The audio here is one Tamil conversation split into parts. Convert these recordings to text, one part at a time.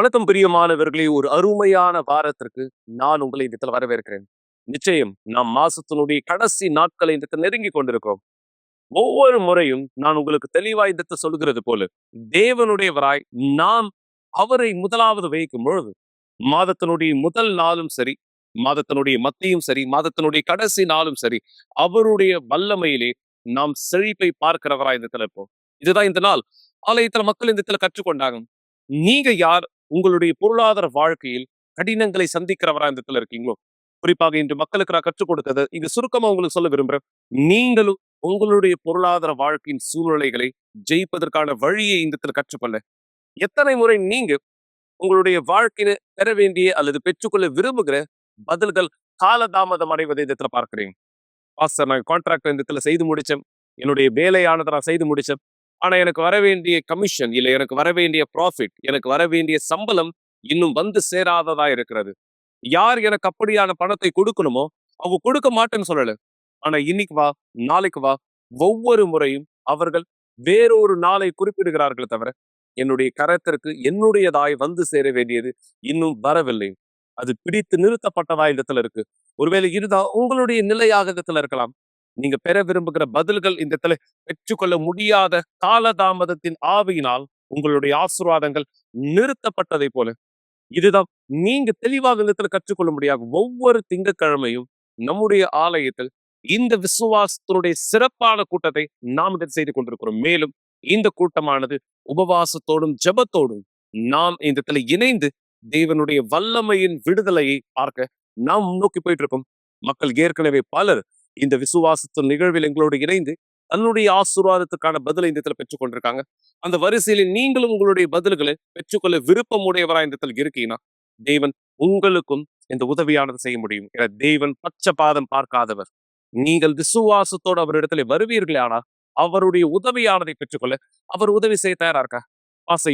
வணக்கம் பிரியமானவர்களே, ஒரு அருமையான வாரத்திற்கு நான் உங்களை இந்த இடத்துல வரவேற்கிறேன். நிச்சயம் நாம் மாசத்தினுடைய கடைசி நாட்களை இந்த இடத்துல நெருங்கி கொண்டிருக்கிறோம். ஒவ்வொரு முறையும் நான் உங்களுக்கு தெளிவாய் இந்த இடத்துல சொல்கிறது போல, தேவனுடையவராய் நாம் அவரை முதலாவது வைக்கும் பொழுது, மாதத்தினுடைய முதல் நாளும் சரி, மாதத்தினுடைய மத்தியும் சரி, மாதத்தினுடைய கடைசி நாளும் சரி, அவருடைய வல்லமையிலே நாம் செழிப்பை பார்க்கிறவராய் இந்த இடத்துல இருப்போம். இதுதான் இந்த நாள். ஆலயத்துல மக்கள் இந்த இடத்துல கற்றுக்கொண்டாங்க. நீங்க யார்? உங்களுடைய பொருளாதார வாழ்க்கையில் கடினங்களை சந்திக்கிறவரா இந்த இடத்துல இருக்கீங்களோ? குறிப்பாக இன்று மக்களுக்கு நான் கற்றுக் கொடுத்தது இங்க சுருக்கமா உங்களுக்கு சொல்ல விரும்புறேன். நீங்களும் உங்களுடைய பொருளாதார வாழ்க்கையின் சூழ்நிலைகளை ஜெயிப்பதற்கான வழியை இந்த இடத்துல கற்றுக்கொள்ள எத்தனை முறை நீங்க உங்களுடைய வாழ்க்கையில பெற வேண்டிய அல்லது பெற்றுக்கொள்ள விரும்புகிற பதில்கள் காலதாமதம் அடைவதை இந்த இடத்துல பார்க்கிறீங்க. பாஸ்டர், நான் கான்ட்ராக்ட் இந்த இடத்துல செய்து முடிச்சேன், என்னுடைய வேலையானதை நான் செய்து முடிச்சேன், ஆனா எனக்கு வர வேண்டிய கமிஷன் இல்ல, எனக்கு வர வேண்டிய ப்ராஃபிட், எனக்கு வர வேண்டிய சம்பளம் இன்னும் வந்து சேராததா இருக்கிறது. யார் எனக்கு அப்படியான பணத்தை கொடுக்கணுமோ அவங்க கொடுக்க மாட்டேன்னு சொல்லல. ஆனா இன்னைக்கு வா, நாளைக்கு வா, ஒவ்வொரு முறையும் அவர்கள் வேறொரு நாளை குறிப்பிடுகிறார்கள் தவிர என்னுடைய கரத்திற்கு என்னுடையதாய் வந்து சேர வேண்டியது இன்னும் வரவில்லை. அது பிடித்து நிறுத்தப்பட்டதா இடத்துல இருக்கு. ஒருவேளை இதுதான் உங்களுடைய நிலையாக இடத்துல இருக்கலாம். நீங்க பெற விரும்புகிற பதில்கள் இந்த இடத்துல பெற்றுக்கொள்ள முடியாத காலதாமதத்தின் ஆவியினால் உங்களுடைய ஆசீர்வாதங்கள் நிறுத்தப்பட்டதை போல, இதுதான் நீங்க தெளிவாக இந்த இடத்துல கற்றுக்கொள்ள முடியாது. ஒவ்வொரு திங்கட்கிழமையும் நம்முடைய ஆலயத்தில் இந்த விசுவாசத்தினுடைய சிறப்பான கூட்டத்தை நாம் இதை செய்து கொண்டிருக்கிறோம். மேலும் இந்த கூட்டமானது உபவாசத்தோடும் ஜெபத்தோடும் நாம் இந்த இடத்துல இணைந்து தேவனுடைய வல்லமையின் விடுதலையை பார்க்க நாம் முன்னோக்கி போயிட்டு இருக்கோம். மக்கள் ஏற்கனவே பலர் இந்த விசுவாசத்தின் நிகழ்வில் எங்களோடு இணைந்து தன்னுடைய ஆசீர்வாதத்துக்கான பதிலை இந்த இடத்துல பெற்றுக் கொண்டிருக்காங்க. அந்த வரிசையில் நீங்களும் உங்களுடைய பதில்களை பெற்றுக்கொள்ள விருப்பம் உடையவரா இந்த இடத்துல இருக்கீங்கன்னா, தேவன் உங்களுக்கும் இந்த உதவியானது செய்ய முடியும். ஏன்னா தேவன் பட்சபாதம் பார்க்காதவர். நீங்கள் விசுவாசத்தோடு அவரிடத்துல வருவீர்களே, ஆனால் அவருடைய உதவியானதை பெற்றுக்கொள்ள அவர் உதவி செய்ய தயாரா இருக்கா?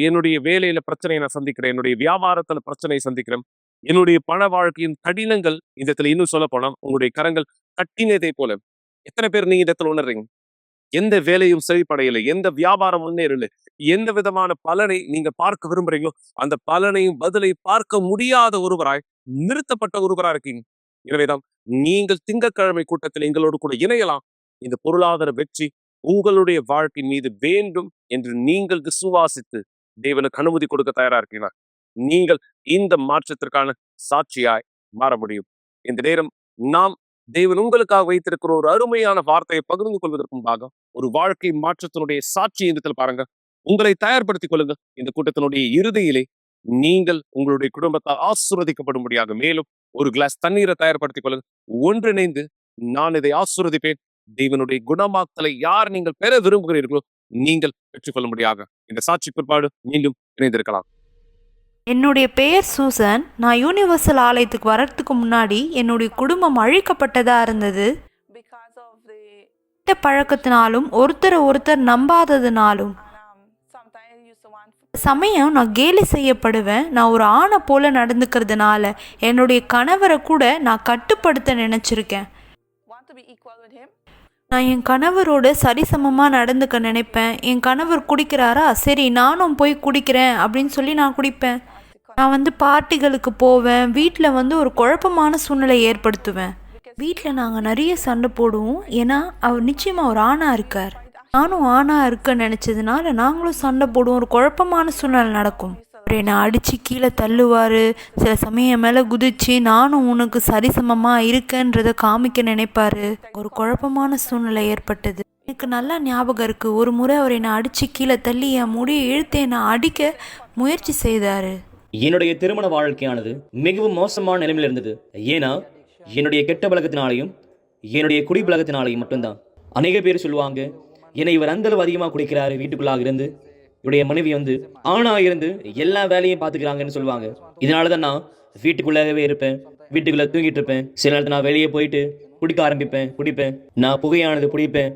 என்னுடைய வேலையில பிரச்சனையை நான் சந்திக்கிறேன், என்னுடைய வியாபாரத்துல பிரச்சனையை சந்திக்கிறேன், என்னுடைய பண வாழ்க்கையின் கடினங்கள் இந்த இடத்துல இன்னும் சொல்ல போனா உங்களுடைய கரங்கள் கட்டினதை போல. எத்தனை பேர் நீங்க இந்த இடத்துல உணர்றீங்க? எந்த வேலையும் செழிப்படையலை, எந்த வியாபாரம் முன்னேறல, எந்த விதமான பலனை நீங்க பார்க்க விரும்புறீங்களோ அந்த பலனையும் பதிலை பார்க்க முடியாத ஒருவராய் நிறுத்தப்பட்ட ஒருவரா இருக்கீங்க. எனவேதான் நீங்கள் திங்கட்கிழமை கூட்டத்தில் எங்களோடு கூட இணையலாம். இந்த பொருளாதார வெற்றி உங்களுடைய வாழ்க்கையின் மீது வேண்டும் என்று நீங்கள் விசுவாசித்து தேவனுக்கு அனுமதி கொடுக்க தயாரா இருக்கீங்களா? நீங்கள் இந்த மாற்றத்திற்கான சாட்சியாய் மாற முடியும். இந்த நேரம் நாம் தேவன் உங்களுக்காக வைத்திருக்கிற ஒரு அருமையான வார்த்தையை பகிர்ந்து கொள்வதற்கும்பாக ஒரு வாழ்க்கை மாற்றத்தினுடைய சாட்சி இந்த பாருங்க. உங்களை தயார்படுத்திக் கொள்ளுங்க. இந்த கூட்டத்தினுடைய இறுதியிலே நீங்கள் உங்களுடைய குடும்பத்தால் ஆசீர்வதிக்கப்படும்படியாக மேலும் ஒரு கிளாஸ் தண்ணீரை தயார்படுத்திக் கொள்ளுங்க. ஒன்றிணைந்து நான் இதை ஆசீர்வதிப்பேன். தேவனுடைய குணமாக்கலை யார் நீங்கள் பெற விரும்புகிறீர்களோ நீங்கள் பெற்றுக்கொள்ளும்படியாக இந்த சாட்சி பிற்பாடு மீண்டும் இணைந்திருக்கலாம். என்னுடைய பெயர் சூசன். நான் யூனிவர்சல் ஆலயத்துக்கு வர்றதுக்கு முன்னாடி என்னுடைய குடும்பம் அழிக்கப்பட்டதாக இருந்தது. கெட்ட பழக்கத்தினாலும் ஒருத்தர் நம்பாததுனாலும். சமயம் நான் கேலி செய்யப்படுவேன். நான் ஒரு ஆணை போல நடந்துக்கிறதுனால என்னுடைய கணவரை கூட நான் கட்டுப்படுத்த நினச்சிருக்கேன். நான் என் கணவரோட சரிசமமாக நடந்துக்க நினைப்பேன். என் கணவர் குடிக்கிறாரா, சரி நானும் போய் குடிக்கிறேன் அப்படின்னு சொல்லி நான் குடிப்பேன். நான் பார்ட்டிகளுக்கு போவேன். வீட்டில் ஒரு குழப்பமான சூழ்நிலை ஏற்படுத்துவேன். வீட்டில் நாங்கள் நிறைய சண்டை போடுவோம். ஏன்னா அவர் நிச்சயமாக ஒரு ஆணாக இருக்கார், நானும் ஆணாக இருக்கேன்னு நினச்சதுனால நாங்களும் சண்டை போடுவோம். ஒரு குழப்பமான சூழ்நிலை நடக்கும். அவர் என்னை அடித்து கீழே தள்ளுவார். சில சமயம் மேலே குதிச்சு நானும் உனக்கு சரிசமமாக இருக்கேன்றதை காமிக்க நினைப்பார். ஒரு குழப்பமான சூழ்நிலை ஏற்பட்டது. எனக்கு நல்லா ஞாபகம் இருக்குது. ஒரு முறை அவர் என்னை அடித்து கீழே தள்ளி என் முடியை இழுத்து என்னை அடிக்க முயற்சி செய்தார். என்னுடைய திருமண வாழ்க்கையானது மிகவும் மோசமான நிலைமையில் இருந்தது. ஏன்னா என்னுடைய கெட்ட பழக்கத்தினாலையும் என்னுடைய குடி பழக்கத்தினாலையும் மட்டும்தான். அநேக பேர் சொல்லுவாங்க, என்னை இவர் அந்தளவு அதிகமாக குடிக்கிறாரு, வீட்டுக்குள்ளாக இருந்து இவருடைய மனைவி ஆணாக இருந்து எல்லா வேலையும் பார்த்துக்கிறாங்கன்னு சொல்லுவாங்க. இதனால தான் நான் வீட்டுக்குள்ளாகவே இருப்பேன், வீட்டுக்குள்ளே தூங்கிட்டு இருப்பேன். சில நேரத்தில் நான் வெளியே போயிட்டு குடிப்பேன். நான் புகையானது பிடிப்பேன்.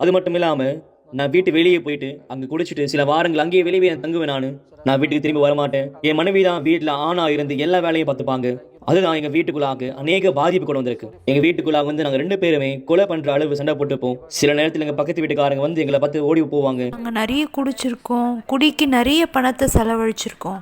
அது மட்டும் இல்லாமல் நான் வீட்டு வெளியே போயிட்டு அங்கே குடிச்சிட்டு சில வாரங்கள் அங்கேயே வெளியே தங்குவேன். நான் வீட்டுக்கு திரும்பி வரமாட்டேன். என் மனைவி தான் வீட்டில் ஆணாக இருந்து எல்லா வேலையும் பார்த்துப்பாங்க. அதுதான் எங்கள் வீட்டுக்குள்ளாக அநேக பாதிப்பு கொண்டு வந்திருக்கு. எங்கள் வீட்டுக்குள்ளாக நாங்கள் 2 பேருமே கொலை பண்ணுற அளவு சண்டை போட்டுப்போம். சில நேரத்தில் எங்கள் பக்கத்து வீட்டுக்காரங்க எங்களை பார்த்து ஓடி போவாங்க. நாங்கள் நிறைய குடிச்சிருக்கோம், குடிக்கு நிறைய பணத்தை செலவழிச்சிருக்கோம்.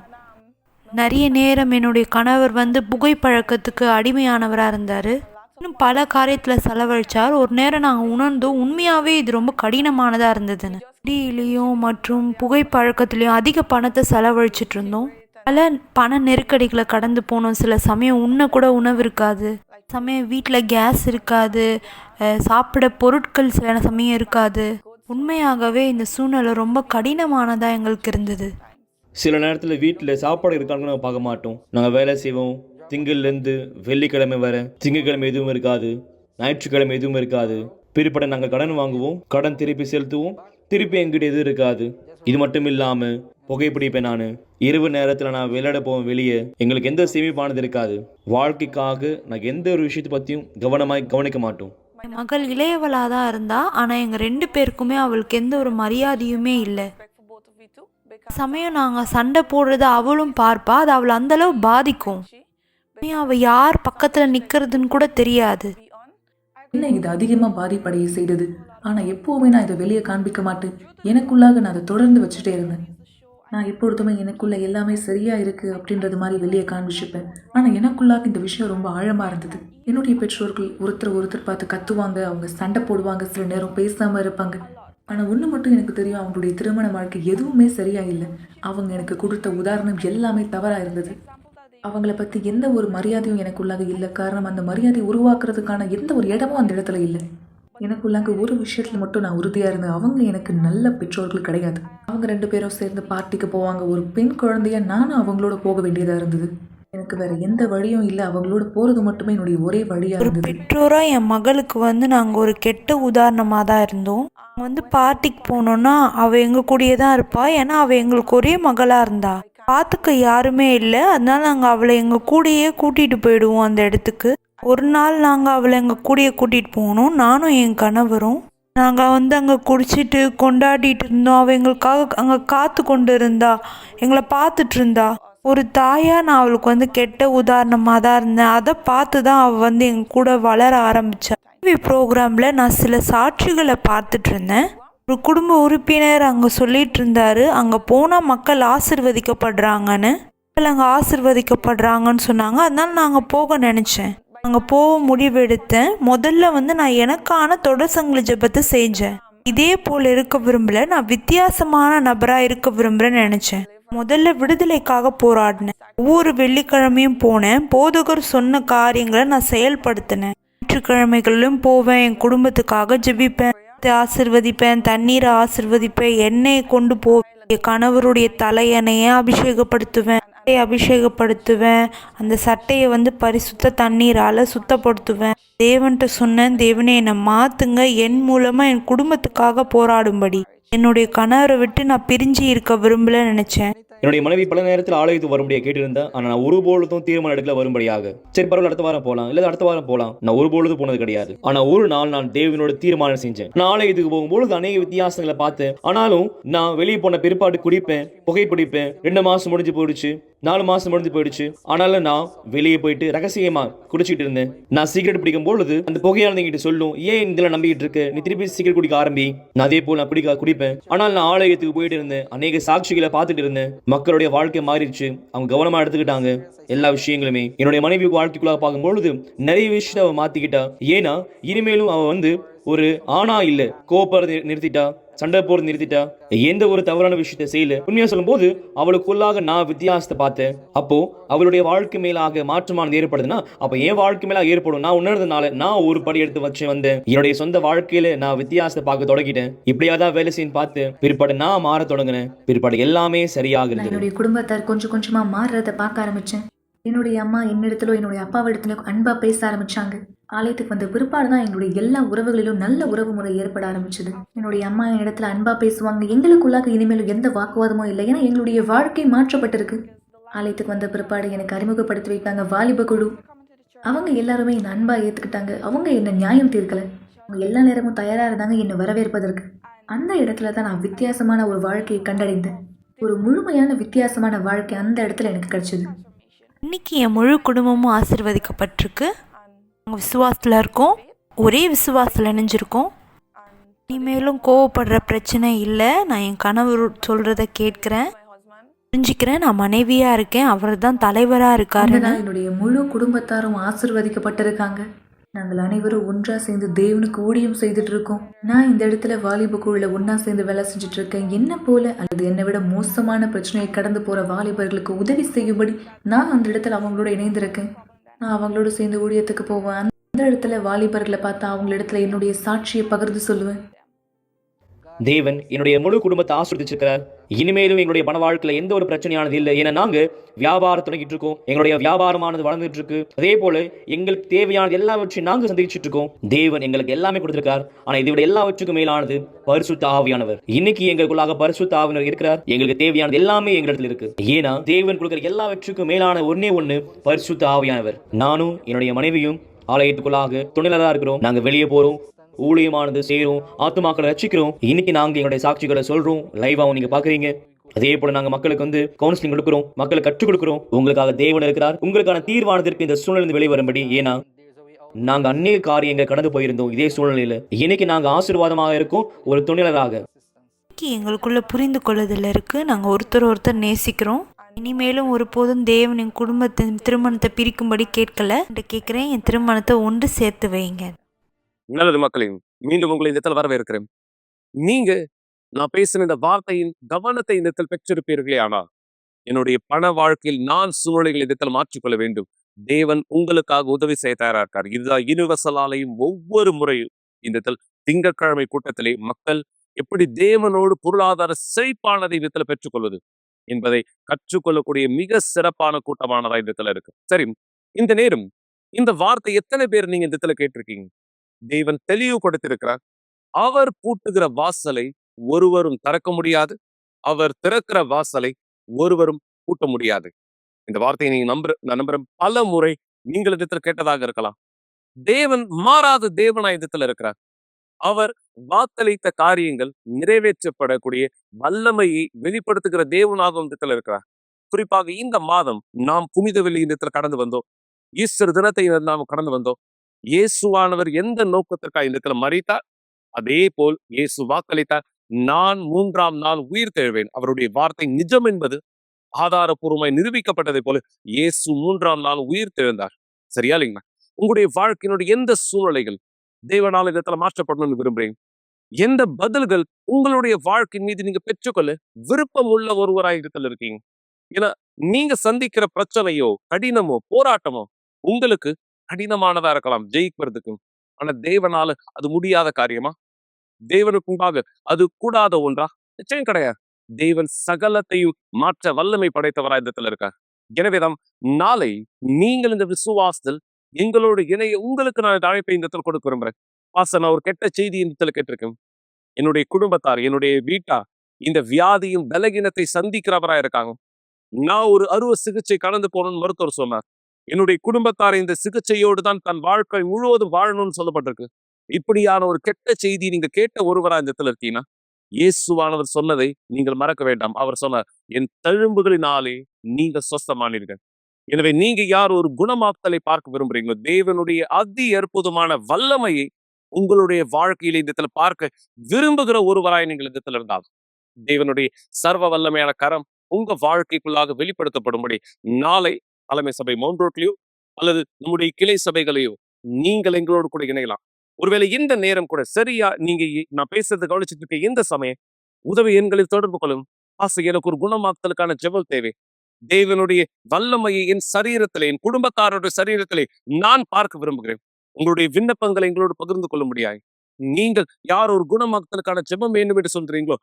நிறைய நேரம் என்னுடைய கணவர் வந்து புகைப்பழக்கத்துக்கு அடிமையானவராக இருந்தார். இன்னும் பல காரியத்தில் செலவழித்தார். ஒரு நேரம் நாங்கள் உணர்ந்தோம் உண்மையாகவே இது ரொம்ப கடினமானதாக இருந்ததுன்னு. குடியிலையும் மற்றும் புகைப்பழக்கத்துலேயும் அதிக பணத்தை செலவழிச்சிட்டு இருந்தோம். பல பண நெருக்கடிகளை கடந்து போனோம். சில சமயம் கூட உணவு இருக்காது, சமயம் வீட்டில் கேஸ் இருக்காது, சாப்பிட பொருட்கள் சில சமயம் இருக்காது. உண்மையாகவே இந்த சூழ்நிலை ரொம்ப கடினமானதாக எங்களுக்கு இருந்தது. சில நேரத்தில் வீட்டில் சாப்பாடு இருக்கான்னு நாங்கள் பார்க்க மாட்டோம். நாங்கள் வேலை செய்வோம். திங்கள்லேருந்து வெள்ளிக்கிழமை வர திங்கக்கிழமை எதுவும் இருக்காது, ஞாயிற்றுக்கிழமை எதுவும் இருக்காது. பிற்பட நாங்கள் கடன் வாங்குவோம், கடன் திருப்பி செலுத்துவோம், திருப்பி எங்கிட்ட எதுவும் இருக்காது. இது மட்டும் இல்லாமல் புகைப்பிடிப்பேன். நான் இரவு நேரத்தில் நான் விளையாட போவேன் வெளியே. எங்களுக்கு எந்த சேமிப்பானது இருக்காது. வாழ்க்கைக்காக நாங்கள் எந்த ஒரு விஷயத்தை பற்றியும் கவனிக்க மாட்டோம். என் மகள் இளையவளாக தான் இருந்தா, ஆனால் எங்கள் 2 பேருக்குமே அவளுக்கு எந்த ஒரு மரியாதையுமே இல்லை. சமயம் நாங்கள் சண்டை போடுறத அவளும் பார்ப்பா. அது அவளை அந்தளவு பாதிக்கும். அவள் யார் பக்கத்தில் நிற்கிறதுன்னு கூட தெரியாது. என்ன இது அதிகமாக பாதிப்படைய செய்தது. ஆனால் எப்போவுமே நான் இதை வெளியே காண்பிக்க மாட்டேன். எனக்குள்ளாக நான் அதை தொடர்ந்து வச்சுட்டே இருந்தேன். நான் எப்பொழுதுமே எனக்குள்ள எல்லாமே சரியா இருக்கு அப்படின்றது மாதிரி வெளியே காண்பிச்சுப்பேன். ஆனால் எனக்குள்ளாக இந்த விஷயம் ரொம்ப ஆழமாக இருந்தது. என்னுடைய பெற்றோர்கள் ஒருத்தர் பார்த்து கத்துவாங்க, அவங்க சண்டை போடுவாங்க, சில நேரம் பேசாமல் இருப்பாங்க. ஆனால் ஒன்று மட்டும் எனக்கு தெரியும், அவங்களுடைய திருமண வாழ்க்கை எதுவுமே சரியா இல்லை. அவங்க எனக்கு கொடுத்த உதாரணம் எல்லாமே தவறாக இருந்தது. அவங்கள பற்றி எந்த ஒரு மரியாதையும் எனக்குள்ளாக இல்லை. காரணம், அந்த மரியாதை உருவாக்குறதுக்கான எந்த ஒரு இடமும் அந்த இடத்துல இல்லை. எனக்குள்ளாக ஒரு விஷயத்தில் மட்டும் நான் உறுதியாக இருந்தேன், அவங்க எனக்கு நல்ல பெற்றோர்கள் கிடையாது. அவங்க 2 பேரும் சேர்ந்து பார்ட்டிக்கு போவாங்க. ஒரு பெண் குழந்தைய நானும் அவங்களோட போக வேண்டியதாக இருந்தது. எனக்கு வேற எந்த வழியும் இல்லை, அவங்களோட போகிறது மட்டுமே என்னுடைய ஒரே வழியாக ஒரு இருந்தது. பெற்றோராக என் மகளுக்கு வந்து நாங்கள் ஒரு கெட்ட உதாரணமாக தான் இருந்தோம். வந்து பார்ட்டிக்கு போனோன்னா அவள் எங்கள் கூடயே தான் இருப்பாள். ஏன்னா அவள் எங்களுக்கு ஒரே மகளாக இருந்தா. பார்த்துக்க யாருமே இல்லை. அதனால நாங்கள் அவளை எங்கள் கூடயே கூட்டிகிட்டு போயிடுவோம் அந்த இடத்துக்கு. ஒரு நாள் நாங்கள் அவளை எங்கள் கூடயே கூட்டிகிட்டு போனோம், நானும் என் கணவரும். நாங்கள் வந்து அங்கே குடிச்சிட்டு கொண்டாடிட்டு இருந்தோம். அவள் எங்களுக்காக அங்கே காத்து கொண்டு இருந்தா, எங்களை பார்த்துட்டு இருந்தா. ஒரு தாயாக நான் அவளுக்கு வந்து கெட்ட உதாரணமாக தான் இருந்தேன். அதை பார்த்து தான் அவள் வந்து எங்கள் கூட வளர ஆரம்பித்தா. டிவி ப்ரோக்ராமில் நான் சில சாட்சிகளை பார்த்துட்டு இருந்தேன். ஒரு குடும்ப உறுப்பினர் அங்கே சொல்லிட்டு இருந்தாரு, அங்கே போனால் மக்கள் ஆசிர்வதிக்கப்படுறாங்கன்னு. அங்கே ஆசிர்வதிக்கப்படுறாங்கன்னு சொன்னாங்க. அதனால நாங்கள் போக நினச்சேன். அங்கே போக முடிவெடுத்தேன். முதல்ல வந்து நான் எனக்கான தொடர் சங்கிலி ஜெபத்தை செஞ்சேன். இதே போல் இருக்க விரும்பல, நான் வித்தியாசமான நபராக இருக்க விரும்புகிறேன்னு நினச்சேன். முதல்ல விடுதலைக்காக போராடினேன். ஒவ்வொரு வெள்ளிக்கிழமையும் போனேன். போதகர் சொன்ன காரியங்களை நான் செயல்படுத்தினேன். ஞாயிற்றுக்கிழமைகளிலும் போவேன். என் குடும்பத்துக்காக ஜெபிப்பேன், ஆசிர்வதிப்பேன், தண்ணீரை ஆசிர்வதிப்பேன், எண்ணெயை கொண்டு போவேன். என் கணவருடைய தலையணையை அபிஷேகப்படுத்துவேன். அந்த சட்டையை வந்து பரிசுத்த தண்ணீரால் சுத்தப்படுத்துவேன். தேவன்கிட்ட சொன்னேன், தேவனே என்னை மாற்றுங்க, என் மூலமாக என் குடும்பத்துக்காக போராடும்படி. என்னுடைய கணவரை விட்டு நான் பிரிஞ்சு இருக்க விரும்பல நினைச்சேன். என்னுடைய மனைவி பல நேரத்தில் ஆலயத்துக்கு வரும்படியாக கேட்டிருந்தேன். ஆனால் நான் ஒருபொழுதும் தீர்மானம் எடுக்கல வரும்படியாக. சரி பரவாயில்ல, அடுத்த வாரம் போகலாம், இல்லை அடுத்த வாரம் போகலாம். நான் ஒருபொழுது போனது கிடையாது. ஆனால் ஒரு நாள் நான் தேவனோட தீர்மானம் செஞ்சேன். நான் ஆலயத்துக்கு போகும்பொழுது அநேக வித்தியாசங்களை பார்த்தேன். ஆனாலும் நான் வெளியே போன பிற்பாடு குடிப்பேன், புகைப்பிடிப்பேன். 2 மாதம் முடிஞ்சு போயிடுச்சு, 4 மாதம் முடிஞ்சு போயிடுச்சு. ஆனாலும் நான் வெளியே போயிட்டு ரகசியமா குடிச்சிட்டு இருந்தேன். நான் சிகரெட் பிடிக்கும் பொழுது அந்த புகையாளங்கிட்ட சொல்லும், ஏன் இதெல்லாம் நம்பிக்கிட்டு இருக்கு, நீ திருப்பி சிகரெட் குடிக்க ஆரம்பி. நான் அதே போல் நான் குடிப்பேன். ஆனால் நான் ஆலயத்துக்கு போயிட்டு இருந்தேன். அநேக சாட்சிகளை பார்த்துட்டு இருந்தேன். மக்களுடைய வாழ்க்கை மாறிடுச்சு, அவங்க கவனமா எடுத்துக்கிட்டாங்க. எல்லா விஷயங்களுமே என்னுடைய மனைவி வாழ்க்கைக்குள்ளாக பார்க்கும்பொழுது நிறைய விஷயத்தை அவ மாத்திக்கிட்டா. ஏன்னா இனிமேலும் அவ வந்து ஒரு ஆணா இல்ல, கோபப்படுறதை நிறுத்திட்டா, சண்டை போறது நிறுத்திட்டா, எந்த ஒரு தவறான விஷயத்தை செய்யல. உண்மையா சொல்லும் போது அவளுக்குள்ளாக நான் வித்தியாசத்தை பார்த்தேன். அப்போ அவளுடைய வாழ்க்கை மேலாக மாற்றமானது ஏற்படுதுன்னா அப்ப என் வாழ்க்கை மேலாக ஏற்படும். நான் உணர்றதுனால நான் ஒரு படி எடுத்து வந்தேன். என்னுடைய சொந்த வாழ்க்கையில நான் வித்தியாசத்தை பார்க்க தொடங்கிட்டேன். இப்படியாதான் வேலை செய்ய பார்த்து பிற்பாடு நான் மாற தொடங்கினேன். பிற்பாடு எல்லாமே சரியாகிறது. என்னுடைய குடும்பத்தார் கொஞ்சம் கொஞ்சமா மாறுறதை பார்க்க ஆரம்பிச்சேன். என்னுடைய அம்மா என்னிடத்துல என்னுடைய அப்பாவிடத்துல அன்பா பேச ஆரம்பிச்சாங்க. ஆலயத்துக்கு வந்த பிற்பாடு தான் எங்களுடைய எல்லா உறவுகளிலும் நல்ல உறவு முறை ஏற்பட ஆரம்பிச்சது. என்னுடைய அம்மா என் இடத்துல அன்பா பேசுவாங்க. எங்களுக்குள்ளாக இனிமேலும் எந்த வாக்குவாதமும் இல்லை. ஏன்னா எங்களுடைய வாழ்க்கை மாற்றப்பட்டிருக்கு. ஆலயத்துக்கு வந்த பிற்பாடு எனக்கு அறிமுகப்படுத்தி வைத்தாங்க வாலிப குழு. அவங்க எல்லாருமே என்னை அன்பா ஏத்துக்கிட்டாங்க. அவங்க என்ன நியாயம் தீர்க்கல, அவங்க எல்லா நேரமும் தயாரா இருந்தாங்க என்னை வரவேற்பதற்கு. அந்த இடத்துல தான் நான் வித்தியாசமான ஒரு வாழ்க்கையை கண்டடைந்தேன். ஒரு முழுமையான வித்தியாசமான வாழ்க்கை அந்த இடத்துல எனக்கு கிடைச்சது. இன்னைக்கு என் முழு குடும்பமும் ஆசீர்வதிக்கப்பட்டிருக்கு. நாங்கள் விசுவாசத்தில் இருக்கோம், ஒரே விசுவாசத்தில் இணைஞ்சிருக்கோம். இனிமேலும் கோவப்படுற பிரச்சனை இல்லை. நான் என் கணவர் சொல்கிறத கேட்குறேன். புரிஞ்சுக்கிறேன். நான் மனைவியா இருக்கேன், அவர் தான் தலைவரா அங்கே இருக்காருன்னு. தான் என்னுடைய முழு குடும்பத்தாரும் ஆசிர்வதிக்கப்பட்டிருக்காங்க. நாங்கள் அனைவரும் ஒன்றா சேர்ந்து தேவனுக்கு ஊழியம் செய்துட்டு இருக்கோம். நான் இந்த இடத்துல வாலிப குழுல ஒன்றா சேர்ந்து வேலை செஞ்சுட்டு இருக்கேன். என்ன போல அல்லது என்னை விட மோசமான பிரச்சனையை கடந்து போகிற வாலிபர்களுக்கு உதவி செய்யும்படி நான் அந்த இடத்துல அவங்களோட இணைந்திருக்கேன். நான் அவங்களோட சேர்ந்து ஊழியத்துக்கு போவேன். அந்த இடத்துல வாலிபர்களை பார்த்தா அவங்களிடத்துல என்னுடைய சாட்சியை பகிர்ந்து சொல்லுவேன். தேவன் என்னுடைய முழு குடும்பத்தை ஆசீர்வதிச்சிருக்கிறார். இனிமேலும் எங்களுடைய பண வாழ்க்கையில எந்த ஒரு பிரச்சனையானது இல்லை. ஏன்னா நாங்க வியாபாரம் தொடங்கிட்டு இருக்கோம். எங்களுடைய வியாபாரமானது வளர்ந்துட்டு இருக்கு. அதே போல எங்களுக்கு தேவையானது எல்லாவற்றையும் நாங்க சந்திச்சுட்டு இருக்கோம். தேவன் எங்களுக்கு எல்லாமே கொடுத்திருக்கார். ஆனா இதை விட எல்லாவற்றுக்கும் மேலானது பரிசுத்த ஆவியானவர். இன்னைக்கு எங்களுக்குள்ளாக பரிசுத்த ஆவியானவர் இருக்கிறார். எங்களுக்கு தேவையானது எல்லாமே எங்களிடத்துல இருக்கு. ஏன்னா தேவன் கொடுக்கிற எல்லாவற்றுக்கும் மேலான ஒன்னே ஒண்ணு பரிசுத்த ஆவியானவர். நானும் என்னுடைய மனைவியும் ஆலயத்துக்குள்ளாக துணைலரா இருக்கிறோம். நாங்க வெளியே போறோம், ஊழியமானது செய்யறோம், ஆத்துமாக்களை ரட்சிக்கிறோம். இன்னைக்கு நாங்க எங்களுடைய சாட்சிகளை சொல்றோம், லைவாவும் நீங்க பாக்குறீங்க. அதே போல நாங்க மக்களுக்கு கவுன்சிலிங் கொடுக்கிறோம், மக்களுக்கு கற்றுக் கொடுக்கிறோம். உங்களுக்காக தேவன் இருக்கிறார். உங்களுக்கான தீர்வானதற்கு இந்த சூழ்நிலை வெளிவரும்படி. ஏன்னா நாங்க அநேக காரியங்களை கடந்து போயிருந்தோம். இதே சூழ்நிலையில இன்னைக்கு நாங்க ஆசீர்வாதமாக இருக்கோம், ஒரு துணைலராக. இன்னைக்கு எங்களுக்குள்ள புரிந்து கொள்ளுதல் இருக்கு. நாங்கள் ஒருத்தர் நேசிக்கிறோம். இனிமேலும் ஒருபோதும் தேவன் என் குடும்பத்தின் திருமணத்தை பிரிக்கும்படி கேட்கல. கேட்குறேன், என் திருமணத்தை ஒன்று சேர்த்து வைங்க. நல்லது மக்களையும் மீண்டும் உங்களை இந்த இடத்துல வரவேற்கிறேன். நீங்க நான் பேசின இந்த வார்த்தையின் கவனத்தை இந்த இடத்தில் பெற்றிருப்பீர்களே. ஆனால் என்னுடைய பண வாழ்க்கையில் நான் சூழ்நிலைகளை இந்த இடத்தில் மாற்றிக்கொள்ள வேண்டும். தேவன் உங்களுக்காக உதவி செய்ய தயாரா இருக்கார். இதுதான் யூனிவர்சலாலையும் ஒவ்வொரு முறையும் இந்த இடத்தில் திங்கட்கிழமை கூட்டத்திலே மக்கள் எப்படி தேவனோடு பொருளாதார செழிப்பானதை இந்த இடத்துல பெற்றுக்கொள்வது என்பதை கற்றுக்கொள்ளக்கூடிய மிக சிறப்பான கூட்டமானதா இந்த இடத்துல இருக்கு. சரி, இந்த நேரம் இந்த வார்த்தை எத்தனை பேர் நீங்க இந்த இடத்துல கேட்டிருக்கீங்க? தேவன் தெளிவு கொடுத்திருக்கிறார். அவர் பூட்டுகிற வாசலை ஒருவரும் திறக்க முடியாது, அவர் திறக்கிற வாசலை ஒருவரும் பூட்ட முடியாது. இந்த வார்த்தையை நீங்க நான் நம்புறேன். பல முறை நீங்கள் இடத்துல கேட்டதாக இருக்கலாம். தேவன் மாறாத தேவனாய் இடத்துல இருக்கிறார். அவர் வாக்களித்த காரியங்கள் நிறைவேற்றப்படக்கூடிய வல்லமையை வெளிப்படுத்துகிற தேவனாக இடத்துல இருக்கிறார். குறிப்பாக இந்த மாதம் நாம் புனித வெள்ளி இடத்துல கடந்து வந்தோம். ஈஸ்டர் தினத்தை நாம் கடந்து வந்தோம். இயேசுவானவர் எந்த நோக்கத்திற்காக இந்த இடத்துல மரித்தார், அதே போல் இயேசு வாக்களித்தார், நான் 3ஆம் நாள் உயிர் தெழுவேன். அவருடைய வார்த்தை நிஜம் என்பது ஆதாரபூர்வமாய் நிரூபிக்கப்பட்டதை போல இயேசு 3ஆம் நாள் உயிர் தெழுந்தார். சரியா இல்லைங்களா? உங்களுடைய வாழ்க்கையினுடைய எந்த சூழ்நிலைகள் தேவனால் இந்த இடத்துல மாற்றப்படணும்னு விரும்புறீங்க? எந்த பதில்கள் உங்களுடைய வாழ்க்கையின் மீது நீங்க பெற்றுக்கொள்ள விருப்பம் உள்ள ஒருவராய் இடத்துல இருக்கீங்க? ஏன்னா நீங்க சந்திக்கிற பிரச்சனையோ கடினமோ போராட்டமோ உங்களுக்கு கடினமானதா இருக்கலாம் ஜெயிக்கிறதுக்கு. ஆனா தேவனால அது முடியாத காரியமா? தேவனுக்கு முன்பாக அது கூடாத ஒன்றா? நிச்சயம் கிடையாது. தேவன் சகலத்தையும் மாற்ற வல்லமை படைத்தவராய் இடத்துல இருக்கார். எனவேதான் நாளை நீங்கள் இந்த விசுவாசத்தில் எங்களோடு இணைய உங்களுக்கு நான் இந்த அழைப்பை இந்த இடத்துல கொடுக்க விரும்புறேன். நான் ஒரு கெட்ட செய்தி இந்த இடத்துல கேட்டிருக்கேன். என்னுடைய குடும்பத்தார், என்னுடைய வீட்டார் இந்த வியாதியும் பலகீனத்தை சந்திக்கிறவரா இருக்காங்க. நான் ஒரு அறுவை சிகிச்சை கடந்து போகணும்னு மருத்துவர் சொன்னார். என்னுடைய குடும்பத்தார் இந்த சிகிச்சையோடு தான் தன் வாழ்க்கை முழுவதும் வாழணும்னு சொல்லப்பட்டிருக்கு. இப்படியான ஒரு கெட்ட செய்தி நீங்க கேட்ட ஒருவரா இந்த இடத்துல இருக்கீங்கன்னா, இயேசுவானவர் சொன்னதை நீங்கள் மறக்க வேண்டாம். அவர் சொன்னார், என் தழும்புகளினாலே நீங்க சொஸ்தமானீர்கள். எனவே நீங்க யார் ஒரு குணமாக்கலை பார்க்க விரும்புறீங்களோ, தேவனுடைய அதி அற்புதமான வல்லமையை உங்களுடைய வாழ்க்கையில இந்த இடத்துல பார்க்க விரும்புகிற ஒருவராய் நீங்கள் இந்த இடத்துல இருந்தால், தேவனுடைய சர்வ வல்லமையான கரம் உங்க வாழ்க்கைக்குள்ளாக வெளிப்படுத்தப்படும்படி நாளை தலைமை சபை மவுண்ட் ரோட்லயோ அல்லது நம்முடைய கிளை சபைகளையோ நீங்கள் எங்களோடு கூட இணையலாம். ஒருவேளை இந்த நேரம் கூட சரியா நீங்க நான் பேசுறது கவனிச்சுட்டு இருக்க இந்த சமயம் உதவி எண்களில் தொடர்பு கொள்ளும். எனக்கு ஒரு குணமாக்கலுக்கான ஜெபம் தேவை. தேவனுடைய வல்லமையை என் சரீரத்திலே, என் குடும்பத்தாரோட சரீரத்திலே நான் பார்க்க விரும்புகிறேன். உங்களுடைய விண்ணப்பங்களை எங்களோடு பகிர்ந்து கொள்ள முடியாது. நீங்கள் யார் ஒரு குணமாக்கலுக்கான ஜெபம் வேண்டும் என்று சொல்றீங்களோ,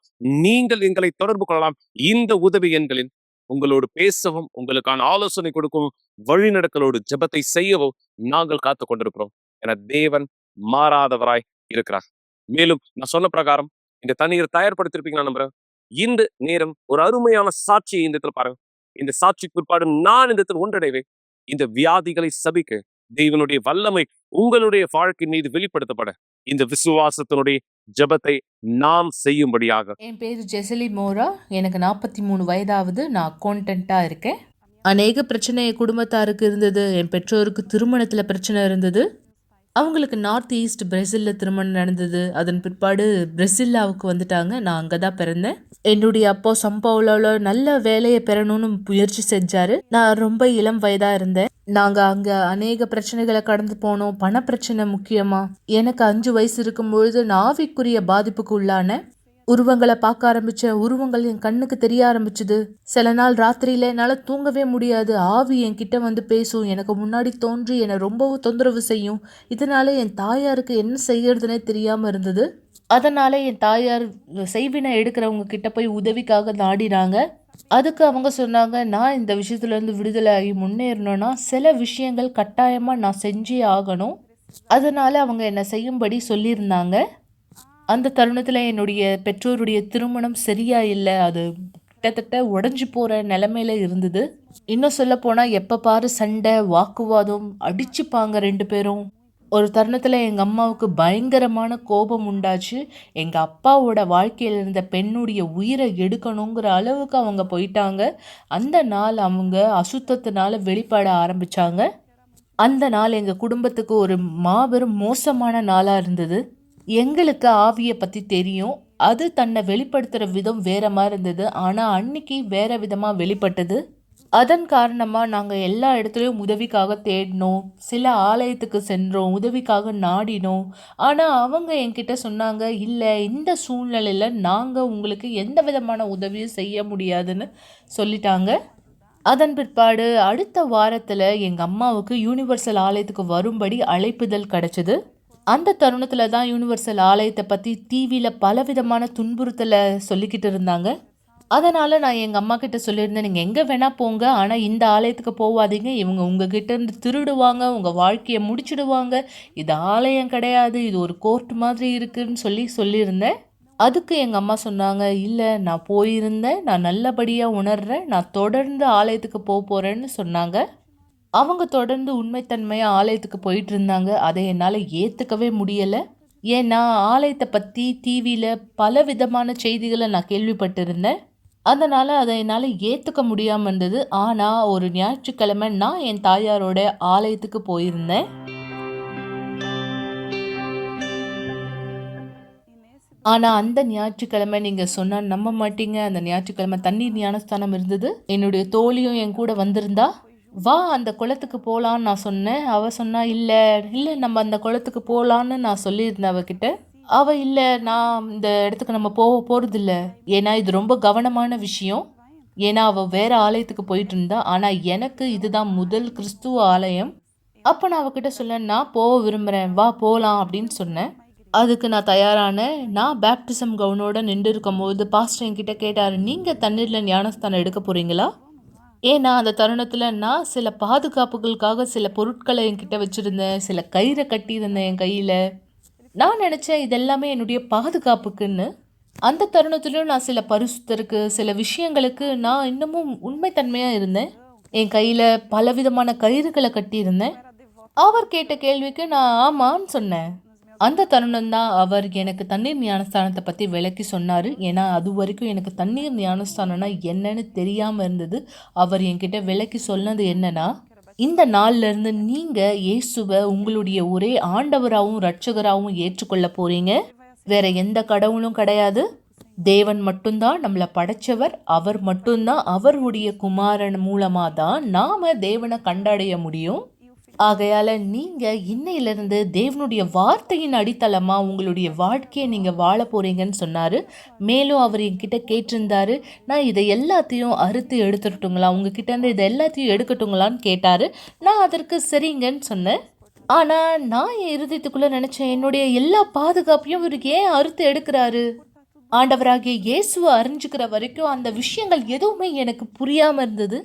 நீங்கள் எங்களை தொடர்பு கொள்ளலாம். இந்த உதவி எண்களில் உங்களோடு பேசவும், உங்களுக்கான ஆலோசனை கொடுக்கவும், வழிநடத்தலோடு ஜெபத்தை செய்யவும் நாங்கள் காத்து கொண்டிருக்கிறோம். என தேவன் மாறாதவராய் இருக்கிறார். மேலும் நான் சொன்ன பிரகாரம் இந்த தண்ணீரை தயார்படுத்திருப்பீங்க நான் நம்புறேன். இந்த நேரம் ஒரு அருமையான சாட்சியை இந்த இடத்துல பாருங்க. இந்த சாட்சிக்கு பிற்பாடு நான் இந்த இடத்துல ஒன்றடைவேன். இந்த வியாதிகளை சபிக்க தேவனுடைய வல்லமை உங்களுடைய வாழ்க்கை மீது வெளிப்படுத்தப்பட இந்த விசுவாசத்தினுடைய ஜெபத்தை நாம் செய்யும்படியாக. என் பேர் ஜெசலி மோரா. எனக்கு 43 வயதாகுது. நான் அக்கௌண்டண்ட்டாக இருக்கேன். அநேக பிரச்சனை என் குடும்பத்தாருக்கு இருந்தது. என் பெற்றோருக்கு திருமணத்தில் பிரச்சனை இருந்தது. அவங்களுக்கு நார்த் ஈஸ்ட் பிரேசிலில் திருமணம் நடந்தது. அதன் பிற்பாடு பிரசில்லாவுக்கு வந்துட்டாங்க. நான் அங்கே தான் பிறந்தேன். என்னுடைய அப்பா சம்பவுலாவில் நல்ல வேலையை பெறணும்னு முயற்சி செஞ்சாரு. நான் ரொம்ப இளம் வயதா இருந்தேன். நாங்க அங்க அநேக பிரச்சனைகளை கடந்து போனோம். பண பிரச்சனை முக்கியமா. எனக்கு 5 வயசு இருக்கும்பொழுது நான் ஆவிக்குரிய பாதிப்புக்கு உள்ளான உருவங்களை பார்க்க ஆரம்பிச்சேன். உருவங்கள் என் கண்ணுக்கு தெரிய ஆரம்பிச்சுது. சில நாள் ராத்திரியில என்னால தூங்கவே முடியாது. ஆவி என்கிட்ட வந்து பேசும், எனக்கு முன்னாடி தோன்றி என்னை ரொம்பவும் தொந்தரவு செய்யும். இதனால என் தாயாருக்கு என்ன செய்யறதுனே தெரியாம இருந்தது. அதனால என் தாயார் செய்வினை எடுக்கிறவங்க கிட்ட போய் உதவிக்காக நாடினாங்க. அதுக்கு அவங்க சொன்னாங்க, நான் இந்த விஷயத்துல இருந்து விடுதலை ஆகி முன்னேறணும்னா சில விஷயங்கள் கட்டாயமா நான் செஞ்சே ஆகணும். அதனால அவங்க என்னை செய்யும்படி சொல்லியிருந்தாங்க. அந்த தருணத்தில் என்னுடைய பெற்றோருடைய திருமணம் சரியா இல்லை. அது கிட்டத்தட்ட உடஞ்சி போகிற நிலமையில இருந்தது. இன்னும் சொல்ல போனால் எப்போ பாரு சண்டை, வாக்குவாதம், அடிச்சுப்பாங்க 2 பேரும். ஒரு தருணத்தில் எங்கள் அம்மாவுக்கு பயங்கரமான கோபம் உண்டாச்சு. எங்கள் அப்பாவோட வாழ்க்கையில் இருந்த பெண்ணுடைய உயிரை எடுக்கணுங்கிற அளவுக்கு அவங்க போயிட்டாங்க. அந்த நாள் அவங்க அசுத்தத்தினால வெளிப்பட ஆரம்பித்தாங்க. அந்த நாள் எங்கள் குடும்பத்துக்கு ஒரு மாபெரும் மோசமான நாளாக இருந்தது. எங்களுக்கு ஆவியை பற்றி தெரியும். அது தன்னை வெளிப்படுத்துகிற விதம் வேற மாதிரி இருந்தது. ஆனால் அன்னைக்கு வேற விதமாக வெளிப்பட்டது. அதன் காரணமாக நாங்கள் எல்லா இடத்துலையும் உதவிக்காக தேடினோம். சில ஆலயத்துக்கு சென்றோம், உதவிக்காக நாடினோம். ஆனால் அவங்க என்கிட்ட சொன்னாங்க, இல்லை, இந்த சூழ்நிலையில் நாங்கள் உங்களுக்கு எந்த விதமான உதவியும் செய்ய முடியாதுன்னு சொல்லிட்டாங்க. அதன் பிற்பாடு அடுத்த வாரத்தில் எங்கள் அம்மாவுக்கு யூனிவர்சல் ஆலயத்துக்கு வரும்படி அழைப்புதல் கிடச்சிது. அந்த தருணத்தில் தான் யூனிவர்சல் ஆலயத்தை பற்றி டிவியில் பலவிதமான துன்புறுத்தலை சொல்லிக்கிட்டு இருந்தாங்க. அதனால் நான் எங்கள் அம்மா கிட்ட சொல்லியிருந்தேன், நீங்கள் எங்கே வேணால் போங்க, ஆனால் இந்த ஆலயத்துக்கு போகாதீங்க. இவங்க உங்ககிட்ட இருந்து திருடுவாங்க, உங்கள் வாழ்க்கையை முடிச்சிடுவாங்க. இது ஆலயம் கிடையாது, இது ஒரு கோர்ட் மாதிரி இருக்குன்னு சொல்லியிருந்தேன். அதுக்கு எங்கள் அம்மா சொன்னாங்க, இல்லை, நான் போயிருந்தேன், நான் நல்லபடியாக உணர்றேன், நான் தொடர்ந்து ஆலயத்துக்கு போகிறேன்னு சொன்னாங்க. அவங்க தொடர்ந்து உண்மைத்தன்மையாக ஆலயத்துக்கு போயிட்டு இருந்தாங்க. அதை என்னால் ஏற்றுக்கவே முடியலை. ஏன்னா ஆலயத்தை பற்றி டிவியில் பல விதமான செய்திகளை நான் கேள்விப்பட்டிருந்தேன். அதனால் அதை என்னால் ஏற்றுக்க முடியாமல் இருந்தது. ஆனால் ஒரு ஞாயிற்றுக்கிழமை நான் என் தாயாரோட ஆலயத்துக்கு போயிருந்தேன். ஆனால் அந்த ஞாயிற்றுக்கிழமை நீங்கள் சொன்னால் நம்ப மாட்டீங்க, அந்த ஞாயிற்றுக்கிழமை தண்ணீர் ஞானஸ்தானம் இருந்தது. என்னுடைய தோழியும் என் கூட வந்திருந்தா. வா, அந்த குளத்துக்கு போகலான்னு நான் சொன்னேன். அவள் சொன்னா, இல்லை இல்லை, நம்ம அந்த குளத்துக்கு போகலான்னு நான் சொல்லியிருந்தேன் அவகிட்ட. அவள், இல்லை, நான் இந்த இடத்துக்கு நம்ம போகிறதில்ல, ஏன்னா இது ரொம்ப கவனமான விஷயம். ஏன்னா அவள் வேற ஆலயத்துக்கு போயிட்டு இருந்தா. ஆனால் எனக்கு இதுதான் முதல் கிறிஸ்துவ ஆலயம். அப்போ நான் அவகிட்ட சொன்னேன், நான் போக விரும்புகிறேன், வா போகலாம் அப்படின்னு சொன்னேன். அதுக்கு நான் தயாரானேன். நான் பேப்டிசம் கவுனோட நின்று இருக்கும் போது பாஸ்டர் என்கிட்ட கேட்டார், நீங்கள் தண்ணீரில் ஞானஸ்தானம் எடுக்க போகிறீங்களா? ஏன்னா அந்த தருணத்தில் நான் சில பாதுகாப்புகளுக்காக சில பொருட்களை என்கிட்ட வச்சுருந்தேன், சில கயிறை கட்டியிருந்தேன் என் கையில். நான் நினச்சேன் இதெல்லாமே என்னுடைய பாதுகாப்புக்குன்னு. அந்த தருணத்துலையும் நான் சில பரிசுத்தருக்கு, சில விஷயங்களுக்கு நான் இன்னமும் உண்மைத்தன்மையாக இருந்தேன். என் கையில் பலவிதமான கயிறுகளை கட்டியிருந்தேன். அவர் கேட்ட கேள்விக்கு நான் ஆமான்னு சொன்னேன். அந்த தருணம் தான் அவர் எனக்கு தண்ணீர் ஞானஸ்தானத்தை பற்றி விளக்கி சொன்னார். ஏன்னா அது வரைக்கும் எனக்கு தண்ணீர் ஞானஸ்தானம்னா என்னன்னு தெரியாமல் இருந்தது. அவர் என்கிட்ட விளக்கி சொன்னது என்னன்னா, இந்த நாள்லேருந்து நீங்கள் இயேசுவை உங்களுடைய ஒரே ஆண்டவராகவும் இரட்சகராகவும் ஏற்றுக்கொள்ள போகிறீங்க. வேற எந்த கடவுளும் கிடையாது. தேவன் மட்டும்தான் நம்மளை படைச்சவர். அவர் மட்டும்தான், அவருடைய குமாரன் மூலமாக தான் நாம் தேவனை கண்டடைய முடியும். ஆகையால் நீங்கள் இன்னையிலிருந்து தேவனுடைய வார்த்தையின் அடித்தளமாக உங்களுடைய வாழ்க்கையை நீங்கள் வாழ போகிறீங்கன்னு சொன்னார். மேலும் அவர் என்கிட்ட கேட்டிருந்தாரு, நான் இதை எல்லாத்தையும் அறுத்து எடுத்துட்டுங்களா, உங்ககிட்ட இதை எல்லாத்தையும் எடுக்கட்டுங்களான்னு கேட்டார். நான் அதற்கு சரிங்கன்னு சொன்னேன். ஆனால் நான் என் இருதயத்துக்குள்ளே நினச்சேன், என்னுடைய எல்லா பாதுகாப்பையும் இவருக்கு ஏன் அறுத்து எடுக்கிறாரு? ஆண்டவராகிய இயேசுவை அறிஞ்சுக்கிற வரைக்கும் அந்த விஷயங்கள் எதுவுமே எனக்கு புரியாமல் இருந்தது.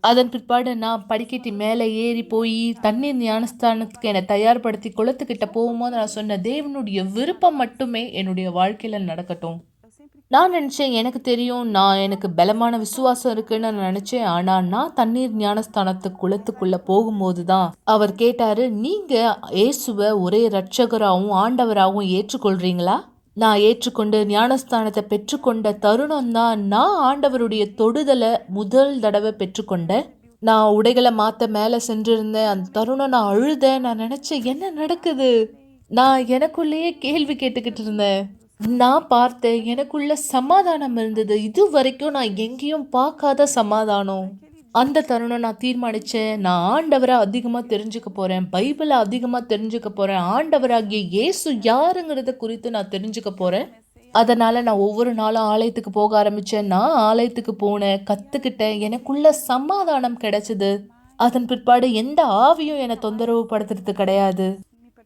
அதன் பிற்பாடு நான் படிக்கட்டி மேலே ஏறி போய் தண்ணீர் ஞானஸ்தானத்துக்கு என்னை தயார்படுத்தி குளத்துக்கிட்ட போகும்போது நான் சொன்ன, தேவனுடைய விருப்பம் மட்டுமே என்னுடைய வாழ்க்கையில் நடக்கட்டும். நான் நினச்சேன், எனக்கு தெரியும், எனக்கு பலமான விசுவாசம் இருக்குன்னு நான் நினச்சேன். ஆனால் நான் தண்ணீர் ஞானஸ்தானத்துக்கு குளத்துக்குள்ளே போகும்போது தான் அவர் கேட்டார், நீங்கள் இயேசுவை ஒரே இரட்சகராகவும் ஆண்டவராகவும் ஏற்றுக்கொள்கிறீங்களா? நான் ஏற்றுக்கொண்டு ஞானஸ்தானத்தை பெற்றுக்கொண்ட தருணம் தான் நான் ஆண்டவருடைய தொடுதலை முதல் தடவை பெற்றுக்கொண்டேன். நான் உடைகளை மாற்ற மேலே சென்றிருந்தேன். அந்த தருணம் நான் அழுதேன். நான் நினச்சேன், என்ன நடக்குது? நான் எனக்குள்ளேயே கேள்வி கேட்டுக்கிட்டு இருந்தேன். நான் பார்த்தேன், எனக்குள்ள சமாதானம் இருந்தது. இது வரைக்கும் நான் எங்கேயும் பார்க்காத சமாதானம். அந்த தருணம் நான் தீர்மானித்தேன், நான் ஆண்டவரை அதிகமாக தெரிஞ்சுக்க போகிறேன், பைபிளை அதிகமாக தெரிஞ்சுக்க போகிறேன், ஆண்டவராகிய இயேசு யாருங்கிறத குறித்து நான் தெரிஞ்சுக்க போகிறேன். அதனால் நான் ஒவ்வொரு நாளும் ஆலயத்துக்கு போக ஆரம்பித்தேன். நான் ஆலயத்துக்கு போனேன், கற்றுக்கிட்டேன், எனக்குள்ள சமாதானம் கிடைச்சிது. அதன் பிற்பாடு எந்த ஆவியும் என்னை தொந்தரவு படுத்துறது கிடையாது.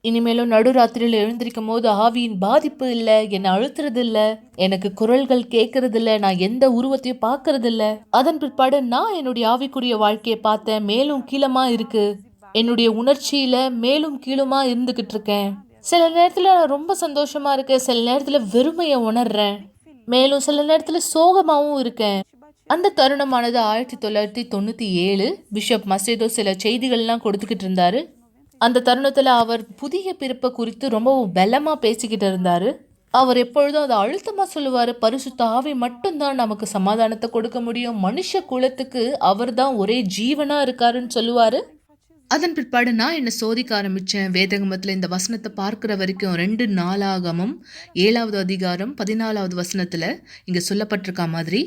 இனிமேலும் நடுராத்திரியில் எழுந்திருக்கும் போது ஆவியின் பாதிப்பு இல்லை, என்னை அழுத்துறது இல்லை, எனக்கு குரல்கள் கேட்கறது இல்லை, நான் எந்த உருவத்தையும் பார்க்கறது இல்லை. அதன் பிற்பாடு நான் என்னுடைய ஆவிக்குரிய வாழ்க்கையை பார்த்தேன். மேலும் கீழமா இருக்கு, என்னுடைய உணர்ச்சியில மேலும் கீழுமா இருந்துகிட்டு இருக்கேன். சில நேரத்தில் நான் ரொம்ப சந்தோஷமா இருக்கேன், சில நேரத்தில் வெறுமையை உணர்றேன், மேலும் சில நேரத்தில் சோகமாகவும் இருக்கேன். அந்த தருணமானது 1997. பிஷப் மசேதோ சில செய்திகள்லாம் கொடுத்துக்கிட்டு இருந்தாரு. அந்த தருணத்தில் அவர் புதிய பிறப்பை குறித்து ரொம்பவும் பலமாக பேசிக்கிட்டு இருந்தார். அவர் எப்பொழுதும் அதை அழுத்தமாக சொல்லுவார், பரிசுத்த ஆவி மட்டும்தான் நமக்கு சமாதானத்தை கொடுக்க முடியும், மனுஷ குலத்துக்கு அவர் தான் ஒரே ஜீவனாக இருக்காருன்னு சொல்லுவார். அதன் பிற்பாடு நான் என்னை சோதிக்க ஆரம்பித்தேன். வேதகமத்தில் இந்த வசனத்தை பார்க்குற வரைக்கும் 2 நாளாகமம் 7வது அதிகாரம் 14வது வசனத்தில் இங்கே சொல்லப்பட்டிருக்க மாதிரி,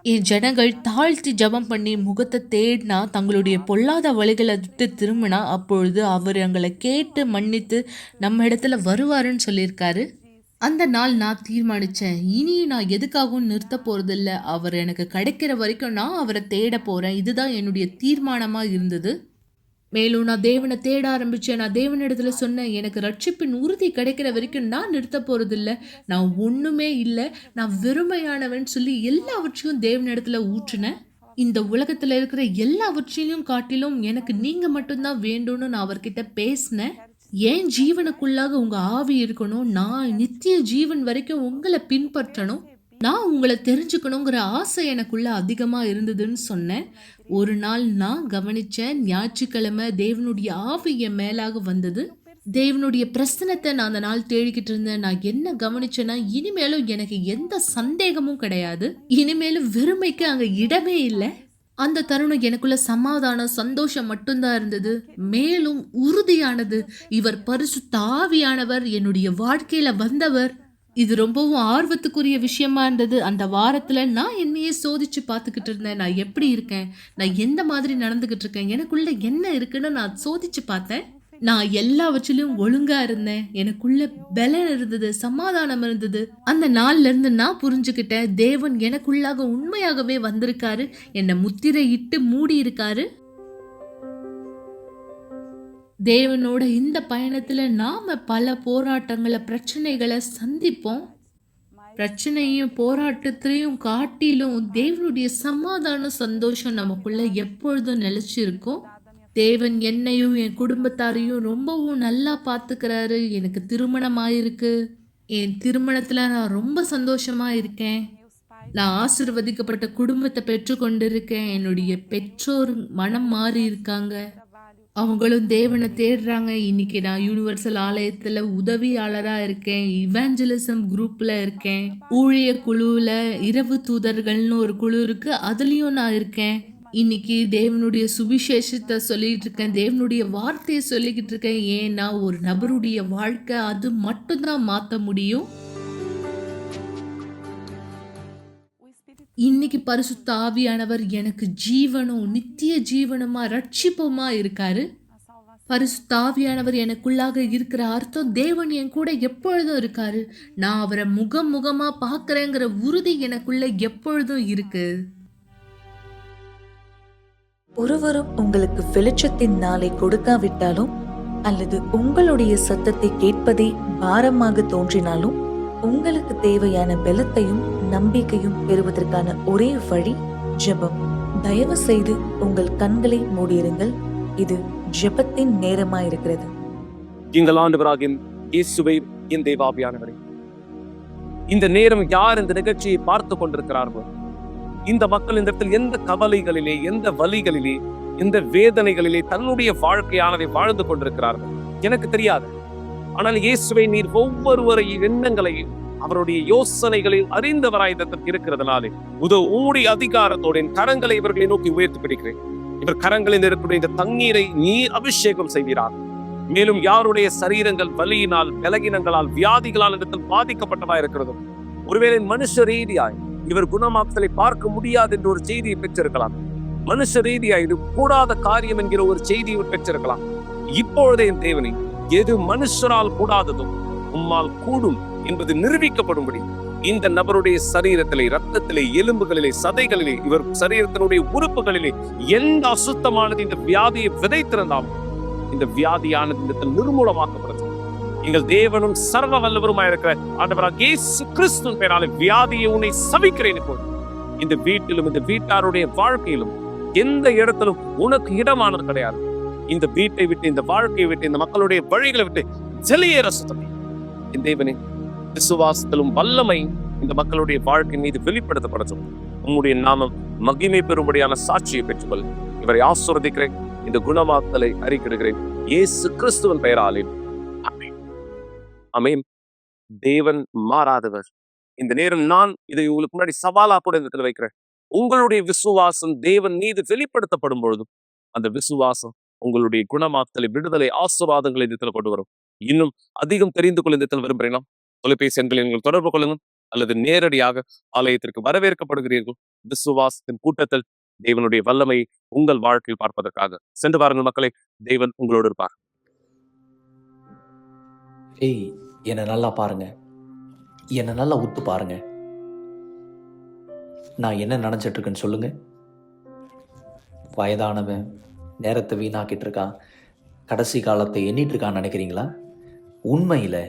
என் ஜனங்கள் தாழ்த்தி ஜபம் பண்ணி முகத்தை தேடினா, தங்களுடைய பொல்லாத வழிகளை விட்டு திரும்பினா, அப்பொழுது அவர் எங்களை கேட்டு மன்னித்து நம்ம இடத்துல வருவாருன்னு சொல்லியிருக்காரு. அந்த நாள் நான் தீர்மானித்தேன், இனி நான் எதுக்காகவும் நிறுத்த போகிறதில்ல, அவர் எனக்கு கிடைக்கிற வரைக்கும் நான் அவரை தேட போகிறேன். இதுதான் என்னுடைய தீர்மானமாக இருந்தது. மேலும் நான் தேவனை தேட ஆரம்பித்தேன். நான் தேவனிடத்துல சொன்னேன், எனக்கு ரட்சிப்பின் உறுதி கிடைக்கிற வரைக்கும் நான் நிறுத்த போகிறதில்ல, நான் ஒன்றுமே இல்லை, நான் வெறுமையானவன் சொல்லி எல்லாவற்றையும் தேவனிடத்துல ஊற்றினேன். இந்த உலகத்தில் இருக்கிற எல்லாவற்றையும் காட்டிலும் எனக்கு நீங்கள் மட்டும்தான் வேண்டும்னு நான் அவர்கிட்ட பேசினேன். ஏன் ஜீவனுக்குள்ளாக உங்கள் ஆவி இருக்கணும், நான் நித்திய ஜீவன் வரைக்கும் உங்களை பின்பற்றணும், நான் உங்களை தெரிஞ்சுக்கணுங்கிற ஆசை எனக்குள்ள அதிகமாக இருந்ததுன்னு சொன்னேன். ஒரு நாள் நான் கவனித்தேன், ஞாயிற்றுக்கிழமை தேவனுடைய ஆவி என் மேலாக வந்தது. தேவனுடைய பிரசனத்தை நான் அந்த நாள் தேடிக்கிட்டு இருந்தேன். நான் என்ன கவனிச்சேன்னா, இனிமேலும் எனக்கு எந்த சந்தேகமும் கிடையாது, இனிமேலும் வெறுமைக்கு அங்கே இடமே இல்லை. அந்த தருணம் எனக்குள்ள சமாதானம், சந்தோஷம் மட்டும்தான் இருந்தது. மேலும் உறுதியானது, இவர் பரிசுத்த ஆவியானவர் என்னுடைய வாழ்க்கையில வந்தவர். இது ரொம்பவும் ஆர்வத்துக்குரிய விஷயமா இருந்தது. அந்த வாரத்துல நான் என்னையே சோதிச்சு பார்த்துக்கிட்டு இருந்தேன். நான் எப்படி இருக்கேன், நான் எந்த மாதிரி நடந்துகிட்டு இருக்கேன், எனக்குள்ள என்ன இருக்குன்னு நான் சோதிச்சு பார்த்தேன். நான் எல்லாவற்றிலும் ஒழுங்கா இருந்தேன், எனக்குள்ள பலன் இருந்தது, சமாதானம் இருந்தது. அந்த நாள்ல இருந்து நான் புரிஞ்சுக்கிட்டேன், தேவன் எனக்குள்ளாக உண்மையாகவே வந்திருக்காரு, என்னை முத்திரை இட்டு மூடி இருக்காரு. தேவனோட இந்த பயணத்துல நாம பல போராட்டங்களை, பிரச்சனைகளை சந்திப்போம். பிரச்சனையும் போராட்டத்திலையும் காட்டிலும் தேவனுடைய சமாதான சந்தோஷம் நமக்குள்ள எப்பொழுதும் நிலைச்சிருக்கும். தேவன் என்னையும் என் குடும்பத்தாரையும் ரொம்பவும் நல்லா பார்த்துக்கிறாரு. எனக்கு திருமணம் ஆயிருக்கு. என் திருமணத்துல நான் ரொம்ப சந்தோஷமா இருக்கேன். நான் ஆசீர்வதிக்கப்பட்ட குடும்பத்தை பெற்றுக்கொண்டிருக்கேன். என்னுடைய பெற்றோர் மனம் மாறி இருக்காங்க, அவங்களும் தேவனை தேடுறாங்க. இன்னைக்கு நான் யூனிவர்சல் ஆலயத்துல உதவியாளராக இருக்கேன், இவாஞ்சலிசம் குரூப்ல இருக்கேன், ஊழிய குழுவில் இரவு தூதர்கள்னு ஒரு குழு இருக்கு, அதுலேயும் நான் இருக்கேன். இன்னைக்கு தேவனுடைய சுவிசேஷத்தை சொல்லிட்டு இருக்கேன், தேவனுடைய வார்த்தையை சொல்லிக்கிட்டு இருக்கேன். ஏன்னா ஒரு நபருடைய வாழ்க்கை அது மட்டும்தான் மாற்ற முடியும். இன்னைக்கு பரிசுத்த ஆவியானவர் எனக்கு ஜீவனும் நித்திய ஜீவனுமா ரட்சிப்புமா இருக்காரு. பரிசுத்த ஆவியானவர் எனக்குள்ளாக இருக்கிற அர்த்தம், தேவன் என் கூட எப்பொழுதும் இருக்காரு, நான் அவரை முகமா பார்க்கறேங்கிற உறுதி எனக்குள்ள எப்பொழுதும் இருக்கு. ஒருவரும் உங்களுக்கு வெளிச்சத்தின் நாளை கொடுக்காவிட்டாலும் அல்லது உங்களுடைய சத்தத்தை கேட்பதே பாரமாக தோன்றினாலும், உங்களுக்கு தேவையான பலத்தையும் நம்பிக்கையும் பெறுவதற்கான ஒரே வழி ஜெபம். தயவு செய்து உங்கள் கண்களை மூடியிருங்கள். இது ஜெபத்தின் நேரமாயிருக்கிறது. எங்கள் ஆண்டவராகிய இயேசுவே, என் தேவாவியானவரே, இந்த நேரம் யார் இந்த நிகழ்ச்சியை பார்த்து கொண்டிருக்கிறார்களோ, இந்த மக்கள் இந்த இடத்தில் எந்த கவலைகளிலே, எந்த வலிகளிலே, எந்த வேதனைகளிலே தன்னுடைய வாழ்க்கையானதை வாழ்ந்து கொண்டிருக்கிறார்கள் எனக்கு தெரியாது. ஆனால் இயேசுவை நீர் ஒவ்வொருவரையும் எண்ணங்களையும் அவருடைய யோசனைகளையும் அறிந்தவராய் இருக்கிறதுனாலே உதவி அதிகாரத்தோட கரங்களை இவர்களை நோக்கி உயர்த்தி பிடிக்கிறேன். இவர் கரங்களில் இருக்கக்கூடிய இந்த தண்ணீரை நீர் அபிஷேகம் செய்கிறார். மேலும் யாருடைய சரீரங்கள் வலியினால், பலகீனங்களால், வியாதிகளால் இடத்தில் பாதிக்கப்பட்டதா இருக்கிறதோ, ஒருவேளை மனுஷ ரீதியாய் இவர் குணமாக்கலை பார்க்க முடியாது என்ற ஒரு செய்தியை பெற்றிருக்கலாம். மனுஷ ரீதியாய் இது கூடாத காரியம் என்கிற ஒரு செய்தியை பெற்றிருக்கலாம். இப்பொழுதே என் தேவனே, எது மனுஷரால் கூடாததோ உம்மால் கூடும் என்பது நிரூபிக்கப்படும்படி இந்த நபருடைய சரீரத்திலே, ரத்தத்திலே, எலும்புகளிலே, சதைகளிலே, இவர் சரீரத்தினுடைய உறுப்புகளிலே எந்த அசுத்தமானது இந்த வியாதியை விதைத்திருந்தாலும் இந்த வியாதியானது இந்த நிர்மூலமாக்கப்படுது. எங்கள் தேவனும் சர்வ வல்லவருமாய் இருக்கிற ஆண்டவராகிய இயேசு கிறிஸ்துவின் பெயராலே வியாதியை உன்னை சபிக்கிறேன். இப்போ இந்த வீட்டிலும் இந்த வீட்டாருடைய வாழ்க்கையிலும் எந்த இடத்திலும் உனக்கு இடமானது கிடையாது. இந்த வீட்டை விட்டு, இந்த வாழ்க்கையை விட்டு, இந்த மக்களுடைய வழிகளை விட்டு ஜெலியேற சுத்தமே. என் தேவனே, விசுவாசத்திலும் வல்லமை இந்த மக்களுடைய வாழ்க்கை மீது வெளிப்படுத்தப்படட்டும். உம்முடைய நாமம் மகிமை பெறும்படியான சாட்சியை பெற்றுக்கொள். இவரை ஆசீர்வதிக்கிறேன். இந்த குணமாக்கலை அறிக்கையிடுகிறேன் இயேசு கிறிஸ்துவின் பெயராலே. ஆமென். ஆமென். தேவன் மாறாதவர். இந்த நேரம் நான் இதை உங்களுக்கு முன்னாடி சவாலா கூட இந்த இடத்துல வைக்கிறேன். உங்களுடைய விசுவாசம் தேவன் மீது வெளிப்படுத்தப்படும் பொழுதும் அந்த விசுவாசம் உங்களுடைய குணமாக்கலை, விடுதலை, ஆசீர்வாதங்களை இந்த இடத்துல கொண்டு வரும். இன்னும் அதிகம் தெரிந்து கொள்ள இந்த இடத்துல விரும்புகிறேன். தொலைபேசி எண்களை நீங்கள் தொடர்பு கொள்ளுங்கள் அல்லது நேரடியாக ஆலயத்திற்கு வரவேற்கப்படுகிறீர்கள். விசுவாசத்தின் கூட்டத்தில் தேவனுடைய வல்லமை உங்கள் வாழ்க்கையில் பார்ப்பதற்காக சென்று பாருங்கள் மக்களை. தேவன் உங்களோடு இருப்பார். ஏய், என்னை நல்லா பாருங்க, என்னை நல்லா உத்து பாருங்க. நான் என்ன நினச்சிட்டு இருக்கேன்னு சொல்லுங்க. வயதானவன் நேரத்தை வீணாக்கிட்டு இருக்கான், கடைசி காலத்தை எண்ணிட்டு இருக்கான்னு நினைக்கிறீங்களா? உண்மையில்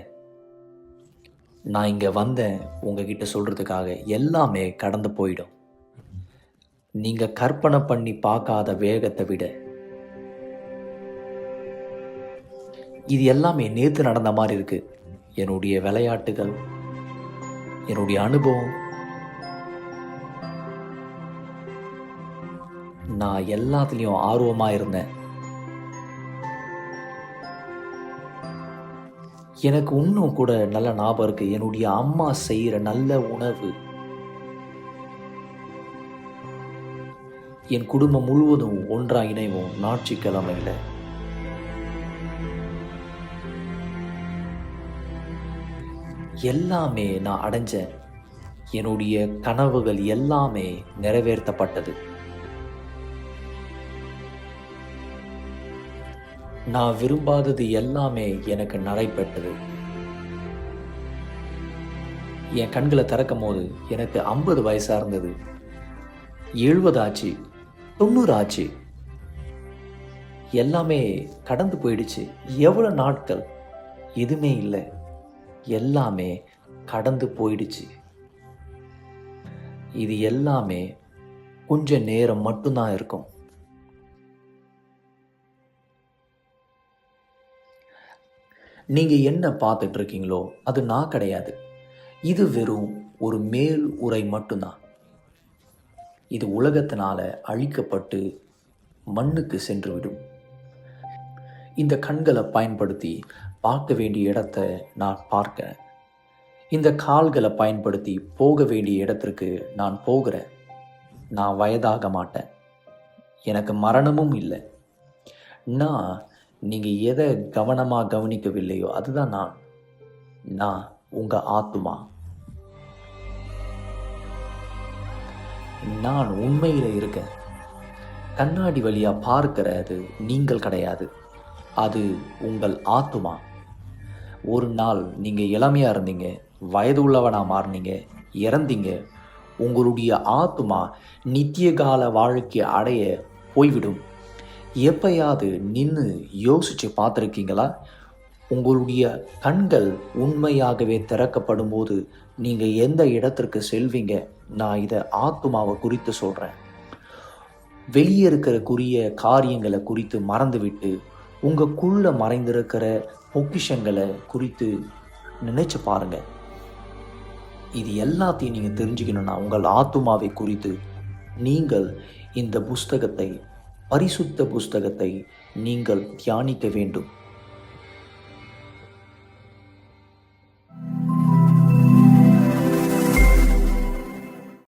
நான் இங்கே வந்தேன் உங்ககிட்ட சொல்கிறதுக்காக. எல்லாமே கடந்து போயிடும். நீங்கள் கற்பனை பண்ணி பார்க்காத வேகத்தை விட இது எல்லாமே நேற்று நடந்த மாதிரி இருக்கு. என்னுடைய விளையாட்டுகள், என்னுடைய அனுபவம், நான் எல்லாத்துலேயும் ஆர்வமாக இருந்தேன். எனக்கு இன்னும் கூட நல்ல ஞாபகம் இருக்கு, என்னுடைய அம்மா செய்கிற நல்ல உணவு என் குடும்பம் முழுவதும் ஒன்றா இணைவோம் ஞாயிற்றுக்கிழமையில. எல்லாமே நான் அடைஞ்சேன். என்னுடைய கனவுகள் எல்லாமே நிறைவேற்றப்பட்டது. நான் விரும்பாதது எல்லாமே எனக்கு நடைபெற்றது. என் கண்களை திறக்கும் போது எனக்கு 50 வயசா இருந்தது, 70 ஆச்சு, 90 ஆச்சு. எல்லாமே கடந்து போயிடுச்சு. எவ்வளோ நாட்கள் எதுவுமே இல்லை, எல்லாமே கடந்து போயிடுச்சு. இது எல்லாமே கொஞ்ச நேரம் மட்டும்தான் இருக்கும். நீங்க என்ன பார்த்துட்டு இருக்கீங்களோ அது நான் கிடையாது. இது வெறும் ஒரு மேல் உரை மட்டும்தான். இது உலகத்தினால அழிக்கப்பட்டு மண்ணுக்கு சென்றுவிடும். இந்த கண்களை பயன்படுத்தி பார்க்க வேண்டிய இடத்தை நான் பார்க்கிறேன். இந்த கால்களை பயன்படுத்தி போக வேண்டிய இடத்திற்கு நான் போகிறேன். நான் வயதாக மாட்டேன், எனக்கு மரணமும் இல்லை. நான் நீங்கள் எதை கவனமாக கவனிக்கவில்லையோ அதுதான் நான் உங்கள் ஆத்துமா. நான் உண்மையில் இருக்கேன். கண்ணாடி வழியாக பார்க்கிறது நீங்கள் கிடையாது, அது உங்கள் ஆத்துமா. ஒரு நாள் நீங்கள் இளமையாக இருந்தீங்க, வயது உள்ளவனாக மாறினீங்க, இறந்தீங்க. உங்களுடைய ஆத்துமா நித்திய கால வாழ்க்கை அடைய போய்விடும். எப்பயாவது நின்று யோசித்து பார்த்துருக்கீங்களா? உங்களுடைய கண்கள் உண்மையாகவே திறக்கப்படும் போது நீங்கள் எந்த இடத்திற்கு செல்வீங்க? நான் இதை ஆத்துமாவை குறித்து சொல்கிறேன். வெளியே இருக்கிற காரியங்களை குறித்து மறந்துவிட்டு உங்களுக்குள்ள மறைந்திருக்கிற பொக்கிஷங்களை குறித்து நினைச்சு பாருங்க. இது எல்லாத்தையும் நீங்கள் தெரிஞ்சுக்கணும்னா உங்கள் ஆத்துமாவை குறித்து நீங்கள் இந்த புஸ்தகத்தை, பரிசுத்த புஸ்தகத்தை நீங்கள் தியானிக்க வேண்டும்.